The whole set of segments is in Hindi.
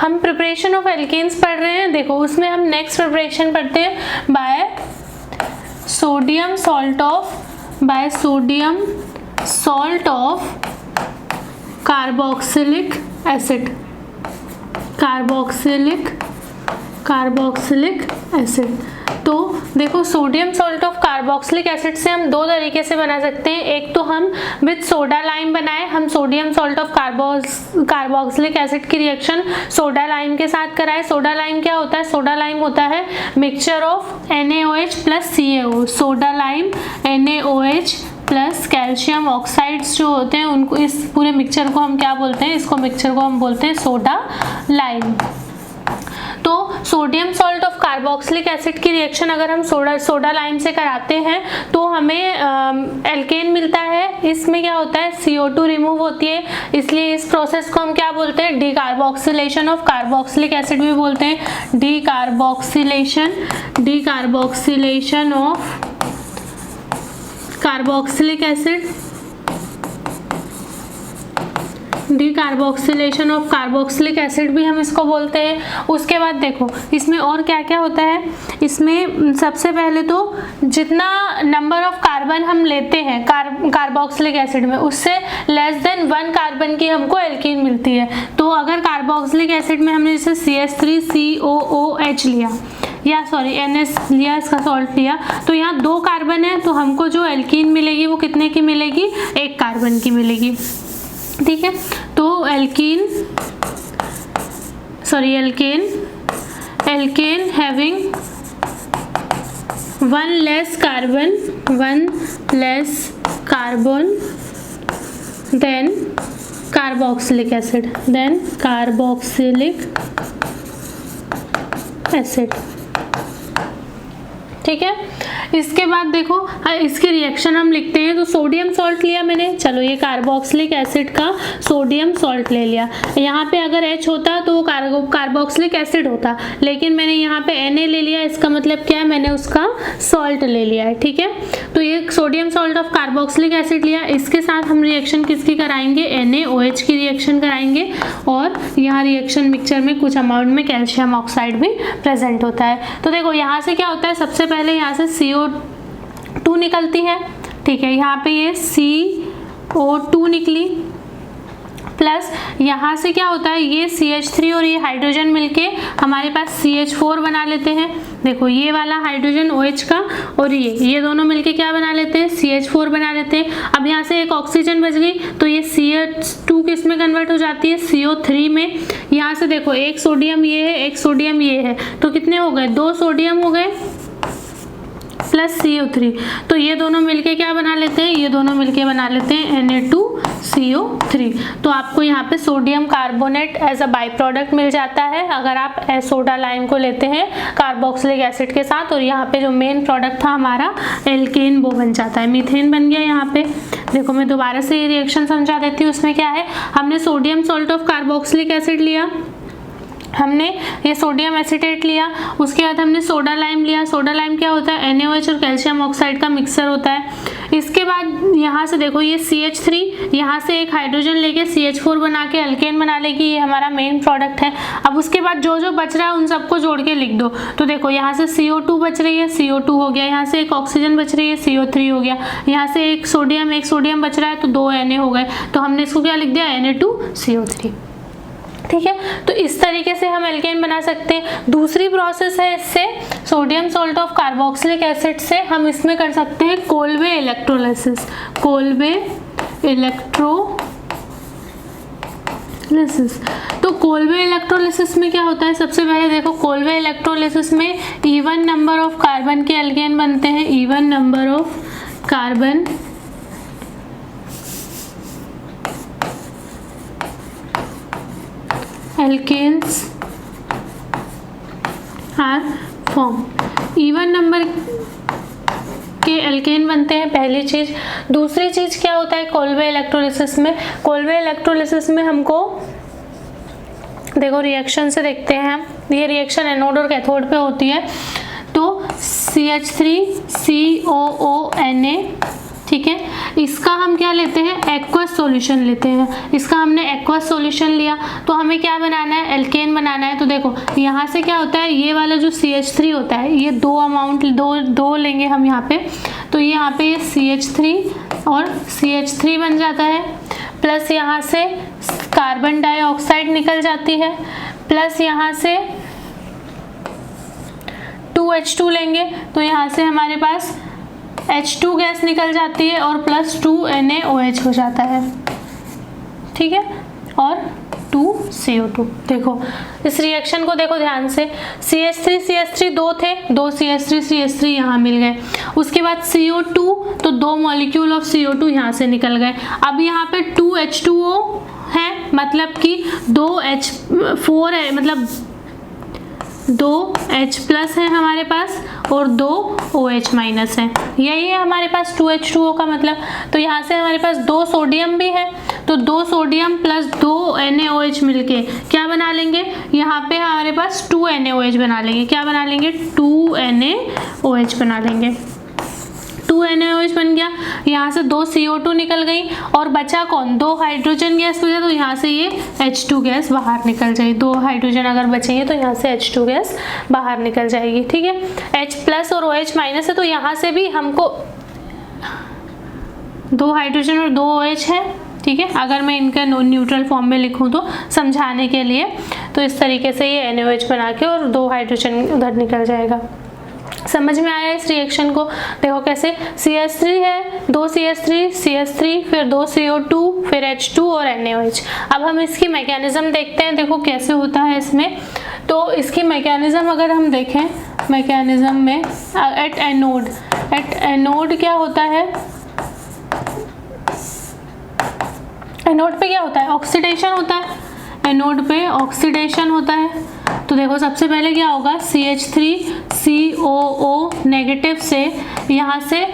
हम प्रिपरेशन ऑफ एल्केन्स पढ़ रहे हैं। देखो उसमें हम नेक्स्ट प्रिपरेशन पढ़ते हैं by sodium salt of carboxylic acid. तो देखो sodium salt of carboxylic acid से हम दो तरीके से बना सकते हैं। एक तो हम विद सोडा लाइम बनाए, हम sodium salt of carboxylic acid की रिएक्शन सोडा लाइम के साथ कराए। सोडा लाइम क्या होता है? सोडा लाइम होता है mixture of NaOH plus CaO। Soda lime NaOH plus calcium oxides जो होते हैं उनको, इस पूरे मिक्सचर को हम क्या बोलते हैं? इसको मिक्सचर को हम बोलते हैं सोडा लाइम। तो sodium salt of carboxylic acid की रिएक्शन अगर हम सोडा लाइम से कराते हैं तो हमें एल्केन मिलता है। इसमें क्या होता है? CO2 रिमूव होती है, इसलिए इस प्रोसेस को हम क्या बोलते हैं? डीकार्बोक्सिलेशन ऑफ कार्बोक्सिलिक एसिड भी बोलते हैं। Decarboxylation of carboxylic acid, decarboxylation of carboxylic acid भी हम इसको बोलते हैं। उसके बाद देखो इसमें और क्या क्या होता है। इसमें सबसे पहले तो जितना नंबर ऑफ कार्बन हम लेते हैं कार्बोक्सिलिक एसिड में, उससे लेस देन 1 कार्बन की हमको एल्कीन मिलती है। तो अगर कार्बोक्सिलिक एसिड में हमने जैसे CH3COOH लिया या सॉरी NS लिया, इसका सॉल्ट लिया, तो यहाँ 2 कार्बन है, तो हमको जो एल्कीन मिलेगी वो कितने की मिलेगी? 1 कार्बन की मिलेगी। ठीक है, तो alkane having 1 less carbon than carboxylic acid. ठीक है, इसके बाद देखो इसकी रिएक्शन हम लिखते हैं। तो सोडियम सॉल्ट लिया मैंने, चलो ये कार्बोक्सिलिक एसिड का सोडियम सॉल्ट ले लिया। यहाँ पे अगर H होता तो वो कार्बोक्सिलिक एसिड होता, लेकिन मैंने यहाँ पे Na ले लिया, इसका मतलब क्या है? मैंने उसका सॉल्ट ले लिया है। ठीक है, तो ये sodium salt of carboxylic acid लिया, इसके साथ हम रिएक्शन किसकी कराएंगे? NaOH की रिएक्शन कराएंगे, और यहाँ रिएक्शन मिक्सचर में कुछ अमाउंट में कैल्शियम ऑक्साइड भी प्रेजेंट होता है। तो देखो यहाँ से क्या होता है? सबसे पहले यहाँ से CO2 निकलती है। ठीक है, यहाँ पे ये CO2 निकली, प्लस यहाँ से क्या होता है? ये CH3 और ये हाइड्रोजन मिलके हमारे पास CH4 बना लेते हैं। देखो ये वाला हाइड्रोजन OH का और ये दोनों मिलके क्या बना लेते हैं? CH4 बना लेते हैं। अब यहाँ से एक ऑक्सीजन बच गई, तो ये CH2 किस में कन्वर्ट हो जाती है? CO3 में। यहाँ से देखो एक सोडियम ये है, एक सोडियम ये है, तो कितने हो गए? 2 सोडियम हो गए प्लस CO3। तो ये दोनों मिलके क्या बना लेते हैं? ये दोनों मिलके बना लेते हैं Na2CO3। तो आपको यहाँ पे sodium carbonate as a byproduct मिल जाता है अगर आप सोडा लाइम को लेते हैं कार्बोक्सिलिक एसिड के साथ। और यहाँ पे जो मेन प्रोडक्ट था हमारा एल्केन, वो बन जाता है, मीथेन बन गया। यहाँ पे देखो मैं दोबारा से ये रिएक्शन समझा देती हूँ। उसमें क्या है? हमने sodium salt of carboxylic acid लिया, हमने ये सोडियम एसिटेट लिया, उसके बाद हमने सोडा लाइम लिया। सोडा लाइम क्या होता है? NaOH और कैल्शियम ऑक्साइड का मिक्सर होता है। इसके बाद यहाँ से देखो ये CH3, यहाँ से एक हाइड्रोजन लेके CH4 बना के अल्केन बना लेगी, ये हमारा मेन प्रोडक्ट है। अब उसके बाद जो जो बच रहा है उन सबको जोड़ के लिख दो। तो देखो यहाँ से CO2 बच रही है, CO2 हो गया, यहाँ से एक ऑक्सीजन बच रही है, CO3 हो गया, यहाँ से एक सोडियम बच रहा है, तो 2 Na हो गए। तो हमने इसको क्या लिख दिया? Na2CO3। ठीक है, तो इस तरीके से हम एल्केन बना सकते हैं। दूसरी प्रोसेस है इससे sodium salt of carboxylic acid से हम इसमें कर सकते हैं कोलवे इलेक्ट्रोलिसिस। तो कोलवे इलेक्ट्रोलिसिस में क्या होता है? सबसे पहले देखो कोलवे इलेक्ट्रोलिसिस में इवन नंबर ऑफ कार्बन के एल्केन बनते हैं, even number of carbon alkanes are form. Even number के एल्केन बनते हैं, पहली चीज। दूसरी चीज क्या होता है कोलवे इलेक्ट्रोलिसिस में? कोलवे इलेक्ट्रोलिसिस में हमको देखो रिएक्शन से देखते हैं हम, ये रिएक्शन एनोड और कैथोड पे होती है। तो CH3COONA, ठीक है, इसका हम क्या लेते हैं, एक्वस सॉल्यूशन लेते हैं। इसका हमने एक्वस सॉल्यूशन लिया तो हमें क्या बनाना है, एल्केन बनाना है। तो देखो यहाँ से क्या होता है, ये वाला जो CH3 होता है ये दो लेंगे हम यहाँ पे, तो यहाँ पे ये CH3 और CH3 बन जाता है, प्लस यहाँ से कार्बन डाइऑक्साइड निकल जाती है, प्लस यहाँ से 2H2 लेंगे तो यहाँ से हमारे पास H2 गैस निकल जाती है और प्लस 2NaOH हो जाता है, ठीक है, और 2CO2। देखो इस रिएक्शन को देखो ध्यान से, CH3 दो थे, दो CH3 यहाँ मिल गए, उसके बाद CO2 तो 2 मॉलिक्यूल ऑफ CO2 यहाँ से निकल गए। अब यहाँ पे 2H2O है, मतलब कि 2H4 है, मतलब 2H प्लस है हमारे पास और 2 OH माइनस है, यही है हमारे पास 2H2O का मतलब। तो यहाँ से हमारे पास 2 सोडियम भी है, तो 2 सोडियम प्लस 2 NaOH मिलके क्या बना लेंगे, यहाँ पे हमारे पास 2 NaOH बना लेंगे। क्या बना लेंगे, 2 NaOH बना लेंगे। 2 NaOH बन गया, यहाँ से 2 CO2 निकल गई और बचा कौन, 2 हाइड्रोजन गैस बचा, तो यहाँ से ये H2 गैस बाहर निकल जाएगी। 2 हाइड्रोजन अगर बचेंगे तो यहाँ से H2 गैस बाहर निकल जाएगी, ठीक है। H प्लस और OH माइनस है तो यहाँ से भी हमको 2 हाइड्रोजन और 2 OH है, ठीक है। अगर मैं इनका न्यूट्रल फॉर्म में लिखूँ तो समझाने के लिए, तो इस तरीके से ये NaOH बना के और 2 हाइड्रोजन उधर निकल जाएगा। समझ में आया इस रिएक्शन को, देखो कैसे, CH3 है, 2 CH3 फिर 2 CO2 फिर H2 और NaOH। अब हम इसकी मैकेनिज्म देखते हैं, देखो कैसे होता है इसमें। तो इसकी मैकेनिज्म अगर हम देखें, मैकेनिज्म में एट एनोड क्या होता है, एनोड पे क्या होता है, ऑक्सीडेशन होता है, एनोड पे ऑक्सीडेशन होता है। तो देखो सबसे पहले क्या होगा, CH3COO नेगेटिव से यहाँ से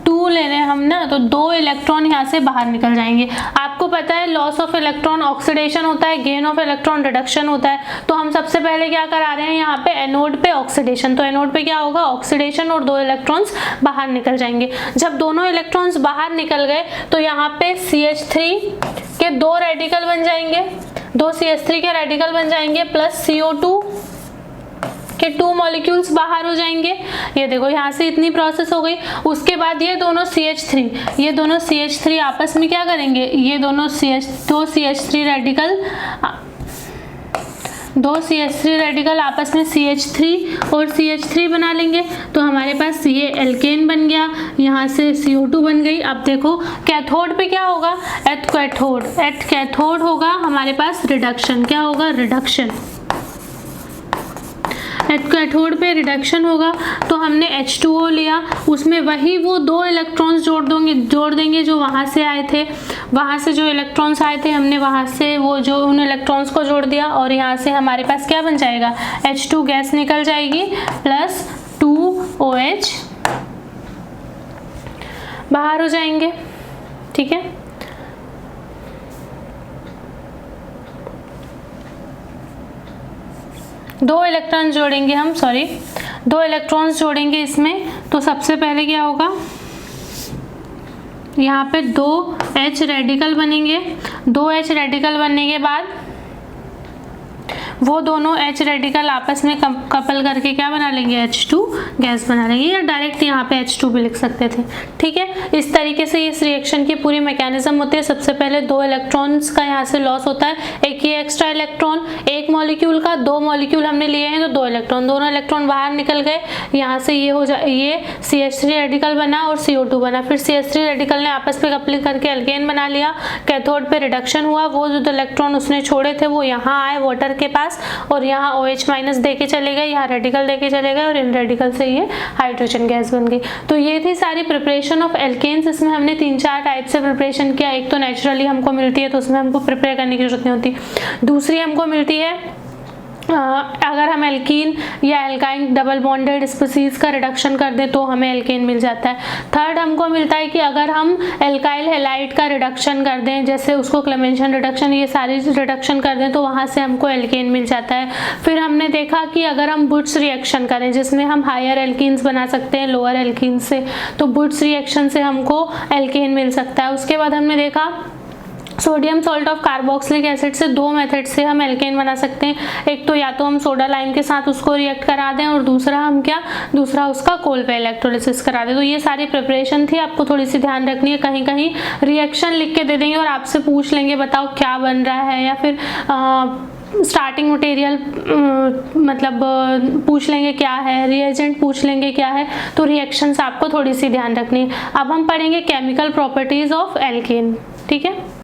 2 ले रहे हैं हम ना, तो 2 इलेक्ट्रॉन यहाँ से बाहर निकल जाएंगे। आपको पता है लॉस ऑफ इलेक्ट्रॉन ऑक्सीडेशन होता है, गेन ऑफ इलेक्ट्रॉन रिडक्शन होता है। तो हम सबसे पहले क्या करा रहे हैं यहाँ पे, एनोड पे ऑक्सीडेशन। तो एनोड पे क्या होगा, ऑक्सीडेशन और 2 इलेक्ट्रॉन्स बाहर निकल जाएंगे। जब दोनों इलेक्ट्रॉन्स बाहर निकल गए तो यहाँ पे CH3 के 2 रेडिकल बन जाएंगे, 2 CH3 के रेडिकल बन जाएंगे, प्लस CO2 के 2 मॉलिक्यूल्स बाहर हो जाएंगे। ये देखो यहाँ से इतनी प्रोसेस हो गई। उसके बाद ये दोनों CH3 आपस में क्या करेंगे, ये दोनों दो CH3 रेडिकल आपस में CH3 और CH3 बना लेंगे। तो हमारे पास ये एल्केन बन गया, यहाँ से CO2 बन गई। अब देखो कैथोड पे क्या होगा, एट कैथोड होगा हमारे पास रिडक्शन। क्या होगा, रिडक्शन। कैथोड पे रिडक्शन होगा तो हमने H2O लिया, उसमें वही वो 2 इलेक्ट्रॉन्स जोड़ देंगे जो वहाँ से आए थे। वहाँ से जो इलेक्ट्रॉन्स आए थे हमने वहाँ से वो जो उन इलेक्ट्रॉन्स को जोड़ दिया और यहाँ से हमारे पास क्या बन जाएगा, H2 गैस निकल जाएगी प्लस 2OH बाहर हो जाएंगे, ठीक है। दो इलेक्ट्रॉन्स जोड़ेंगे इसमें। तो सबसे पहले क्या होगा, यहाँ पे 2H रेडिकल बनेंगे। 2H रेडिकल बनने के बाद वो दोनों H रेडिकल आपस में कपल करके क्या बना लेंगे, H2 गैस बना लेंगे, या डायरेक्ट यहाँ पे H2 भी लिख सकते थे, ठीक है। इस तरीके से इस रिएक्शन की पूरी मैकेनिज्म होती है। सबसे पहले 2 इलेक्ट्रॉन्स का यहाँ से लॉस होता है, एक ये एक्स्ट्रा इलेक्ट्रॉन, एक मॉलिक्यूल का 2 मॉलिक्यूल हमने लिए हैं तो 2 इलेक्ट्रॉन, दोनों इलेक्ट्रॉन बाहर निकल गए। यहाँ से ये CH3 रेडिकल बना और CO2 बना। फिर CH3 रेडिकल ने आपस में कपलिंग करके एल्केन बना लिया। कैथोड पे रिडक्शन हुआ, वो जो इलेक्ट्रॉन उसने छोड़े थे वो यहाँ आए वाटर के पास और यहाँ OH माइनस दे के चले गए, यहाँ रेडिकल दे के चले गए और इन रेडिकल से ये हाइड्रोजन गैस बन गई। तो ये थी सारी प्रिपरेशन ऑफ एल्केन्स। इसमें हमने 3-4 टाइप से प्रिपरेशन किया। एक तो नेचुरली हमको मिलती है तो उसमें हमको प्रिपेयर करने की जरूरत नहीं होती। दूसरी हमको मिलती है अगर हम एल्कीन या एल्काइन डबल बॉन्डेड स्पीसीज का रिडक्शन कर दें तो हमें एल्केन मिल जाता है। थर्ड हमको मिलता है कि अगर हम एल्काइल हैलाइड का रिडक्शन कर दें, जैसे उसको क्लेमेंशन रिडक्शन, ये सारी रिडक्शन कर दें तो वहाँ से हमको एल्केन मिल जाता है। फिर हमने देखा कि अगर हम बुट्स रिएक्शन करें जिसमें हम हायर एल्कीन्स बना सकते हैं लोअर एल्कीन से, तो बुट्स रिएक्शन से हमको एल्केन मिल सकता है। उसके बाद हमने देखा sodium salt of carboxylic acid से दो मेथड से हम एल्केन बना सकते हैं। एक तो या तो हम सोडा लाइम के साथ उसको रिएक्ट करा दें, और दूसरा उसका कोल पे इलेक्ट्रोलिसिस करा दें। तो ये सारी प्रिपरेशन थी, आपको थोड़ी सी ध्यान रखनी है। कहीं कहीं रिएक्शन लिख के दे देंगे और आपसे पूछ लेंगे बताओ क्या बन रहा है, या फिर स्टार्टिंग मटेरियल मतलब पूछ लेंगे क्या है, रिएजेंट पूछ लेंगे क्या है। तो रिएक्शंस आपको थोड़ी सी ध्यान रखनी है। अब हम पढ़ेंगे केमिकल प्रॉपर्टीज ऑफ एल्केन, ठीक है।